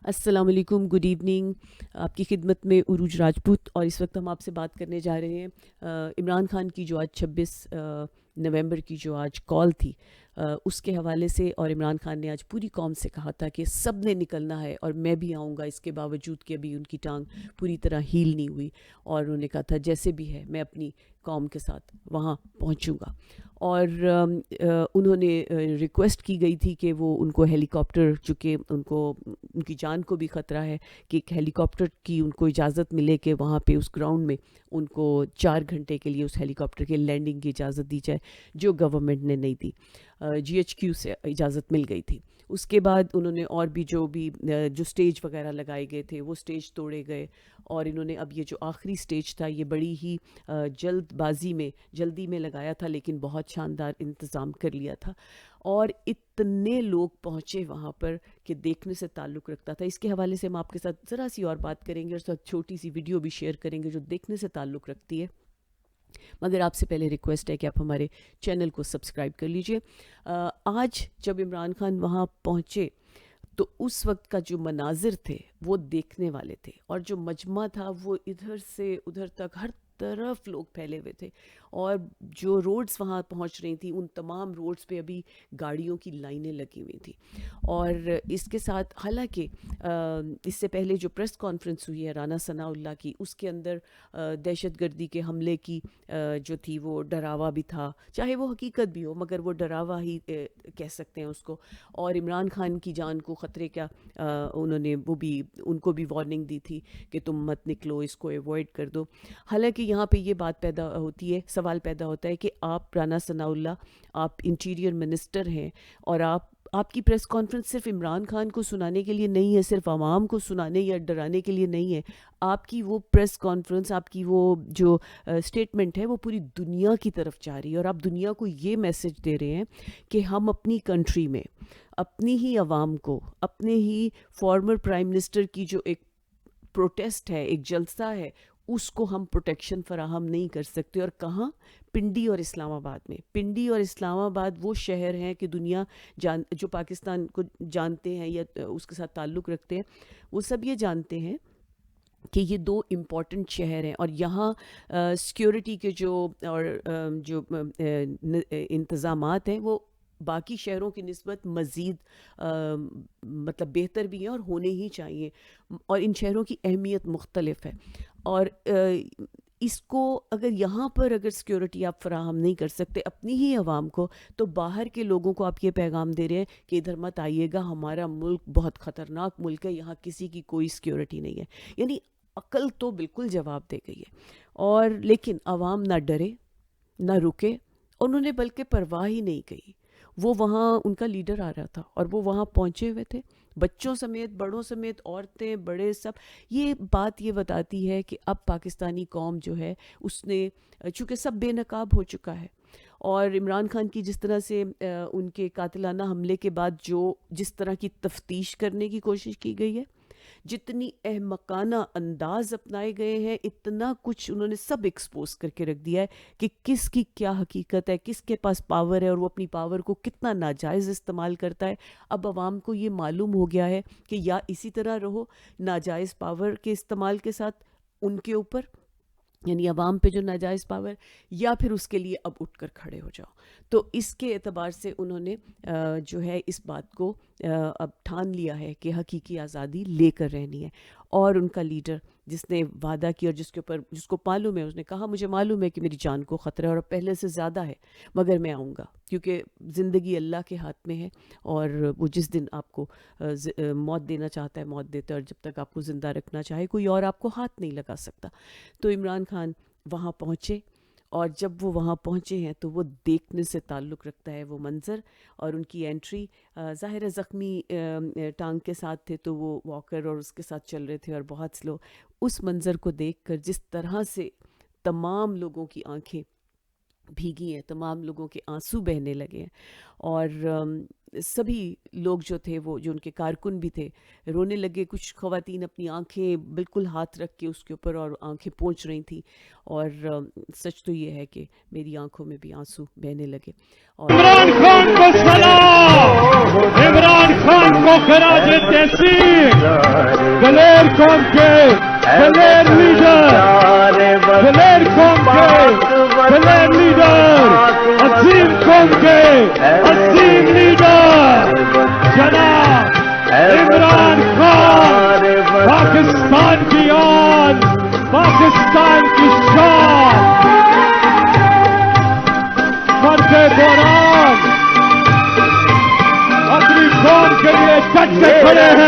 السلام علیکم، good evening. آپ کی خدمت میں عروج راجپوت، اور اس وقت ہم آپ سے بات کرنے جا رہے ہیں عمران خان کی جو آج 26 نومبر کی جو آج کال تھی اس کے حوالے سے. اور عمران خان نے آج پوری قوم سے کہا تھا کہ سب نے نکلنا ہے اور میں بھی آؤں گا، اس کے باوجود کہ ابھی ان کی ٹانگ پوری طرح ہیل نہیں ہوئی. اور انہوں نے کہا تھا جیسے بھی ہے میں اپنی قوم کے ساتھ وہاں پہنچوں گا. اور انہوں نے ریکویسٹ کی گئی تھی کہ وہ ان کو ہیلی کاپٹر، چونکہ ان کی جان کو بھی خطرہ ہے، کہ ایک ہیلی کاپٹر کی ان کو اجازت ملے کہ وہاں پہ اس گراؤنڈ میں ان کو 4 گھنٹے کے لیے اس ہیلی کاپٹر کے لینڈنگ کی اجازت دی جائے، جو گورنمنٹ نے نہیں دی. جی ایچ کیو سے اجازت مل گئی تھی. اس کے بعد انہوں نے اور بھی جو سٹیج وغیرہ لگائے گئے تھے وہ سٹیج توڑے گئے. اور انہوں نے اب یہ جو آخری سٹیج تھا یہ بڑی ہی جلدی میں لگایا تھا، لیکن بہت شاندار انتظام کر لیا تھا. اور اتنے لوگ پہنچے وہاں پر کہ دیکھنے سے تعلق رکھتا تھا. اس کے حوالے سے ہم آپ کے ساتھ ذرا سی اور بات کریں گے، اور ساتھ چھوٹی سی ویڈیو بھی شیئر کریں گے جو دیکھنے سے تعلق رکھتی ہے. مگر آپ سے پہلے ریکویسٹ ہے کہ آپ ہمارے چینل کو سبسکرائب کر لیجئے. آج جب عمران خان وہاں پہنچے تو اس وقت کا جو مناظر تھے وہ دیکھنے والے تھے، اور جو مجمع تھا وہ ادھر سے ادھر تک ہر طرف لوگ پھیلے ہوئے تھے. اور جو روڈز وہاں پہنچ رہی تھیں ان تمام روڈز پہ ابھی گاڑیوں کی لائنیں لگی ہوئی تھیں. اور اس کے ساتھ حالانکہ اس سے پہلے جو پریس کانفرنس ہوئی ہے رانا ثناء اللہ کی، اس کے اندر دہشت گردی کے حملے کی جو تھی وہ ڈراوا بھی تھا، چاہے وہ حقیقت بھی ہو مگر وہ ڈراوا ہی کہہ سکتے ہیں اس کو. اور عمران خان کی جان کو خطرے کا انہوں نے ان کو بھی وارننگ دی تھی کہ تم مت نکلو، اس کو ایوائڈ کر دو. حالانکہ یہاں پہ یہ بات پیدا ہوتی ہے، سوال پیدا ہوتا ہے کہ آپ رانا ثناء اللہ، آپ انٹیریئر منسٹر ہیں، اور آپ کی پریس کانفرنس صرف عمران خان کو سنانے کے لیے نہیں ہے، صرف عوام کو سنانے یا ڈرانے کے لیے نہیں ہے. آپ کی وہ پریس کانفرنس، آپ کی وہ جو سٹیٹمنٹ ہے وہ پوری دنیا کی طرف جا رہی ہے، اور آپ دنیا کو یہ میسج دے رہے ہیں کہ ہم اپنی کنٹری میں اپنی ہی عوام کو، اپنے ہی فارمر پرائم منسٹر کی جو ایک پروٹیسٹ ہے، ایک جلسہ ہے، اس کو ہم پروٹیکشن فراہم نہیں کر سکتے. اور کہاں؟ پنڈی اور اسلام آباد میں. پنڈی اور اسلام آباد وہ شہر ہیں کہ دنیا جو پاکستان کو جانتے ہیں یا اس کے ساتھ تعلق رکھتے ہیں، وہ سب یہ جانتے ہیں کہ یہ دو امپورٹنٹ شہر ہیں. اور یہاں سیکیورٹی کے جو انتظامات ہیں وہ باقی شہروں کی نسبت مزید مطلب بہتر بھی ہیں اور ہونے ہی چاہیے. اور ان شہروں کی اہمیت مختلف ہے. اور اس کو اگر سیکیورٹی آپ فراہم نہیں کر سکتے اپنی ہی عوام کو، تو باہر کے لوگوں کو آپ یہ پیغام دے رہے ہیں کہ ادھر مت آئیے گا، ہمارا ملک بہت خطرناک ملک ہے، یہاں کسی کی کوئی سیکیورٹی نہیں ہے. یعنی عقل تو بالکل جواب دے گئی ہے. اور لیکن عوام نہ ڈرے نہ رکے، انہوں نے بلکہ پرواہ ہی نہیں کی. وہ وہاں ان کا لیڈر آ رہا تھا اور وہ وہاں پہنچے ہوئے تھے، بچوں سمیت، بڑوں سمیت، عورتیں بڑے سب. یہ بات یہ بتاتی ہے کہ اب پاکستانی قوم جو ہے اس نے، چونکہ سب بے نقاب ہو چکا ہے. اور عمران خان کی جس طرح سے ان کے قاتلانہ حملے کے بعد جس طرح کی تفتیش کرنے کی کوشش کی گئی ہے، جتنی احمقانہ انداز اپنائے گئے ہیں، اتنا کچھ انہوں نے سب ایکسپوز کر کے رکھ دیا ہے کہ کس کی کیا حقیقت ہے، کس کے پاس پاور ہے اور وہ اپنی پاور کو کتنا ناجائز استعمال کرتا ہے. اب عوام کو یہ معلوم ہو گیا ہے کہ یا اسی طرح رہو ناجائز پاور کے استعمال کے ساتھ ان کے اوپر، یعنی عوام پہ جو ناجائز پاور، یا پھر اس کے لیے اب اٹھ کر کھڑے ہو جاؤ. تو اس کے اعتبار سے انہوں نے جو ہے اس بات کو اب ٹھان لیا ہے کہ حقیقی آزادی لے کر رہنی ہے. اور ان کا لیڈر جس نے وعدہ کیا اور جس کو معلوم ہے، اس نے کہا مجھے معلوم ہے کہ میری جان کو خطرہ ہے اور پہلے سے زیادہ ہے، مگر میں آؤں گا، کیونکہ زندگی اللہ کے ہاتھ میں ہے، اور وہ جس دن آپ کو موت دینا چاہتا ہے موت دیتا ہے، اور جب تک آپ کو زندہ رکھنا چاہے کوئی اور آپ کو ہاتھ نہیں لگا سکتا. تو عمران خان وہاں پہنچے، اور جب وہ وہاں پہنچے ہیں تو وہ دیکھنے سے تعلق رکھتا ہے وہ منظر. اور ان کی انٹری، ظاہر ہے زخمی ٹانگ کے ساتھ تھے تو وہ واکر اور اس کے ساتھ چل رہے تھے اور بہت سلو. اس منظر کو دیکھ کر جس طرح سے تمام لوگوں کی آنکھیں بھیگی ہیں، تمام لوگوں کے آنسو بہنے لگے ہیں، اور سبھی لوگ جو تھے، وہ جو ان کے کارکن بھی تھے، رونے لگے. کچھ خواتین اپنی آنکھیں بالکل ہاتھ رکھ کے اس کے اوپر اور آنکھیں پونچھ رہی تھیں، اور سچ تو یہ ہے کہ میری آنکھوں میں بھی آنسو بہنے لگے. اور عمران خان کو سلام، عمران خان کو خراج تحسین. دلیر قوم کے دلیر لیڈر، دلیر قوم کے دلیر لیڈر، عظیم قوم کے عظیم لیڈر جناب عمران خان، پاکستان کی آن، پاکستان کی شان، مرد دوران اپنی قوم کے لیے ڈٹ کے کھڑے ہیں.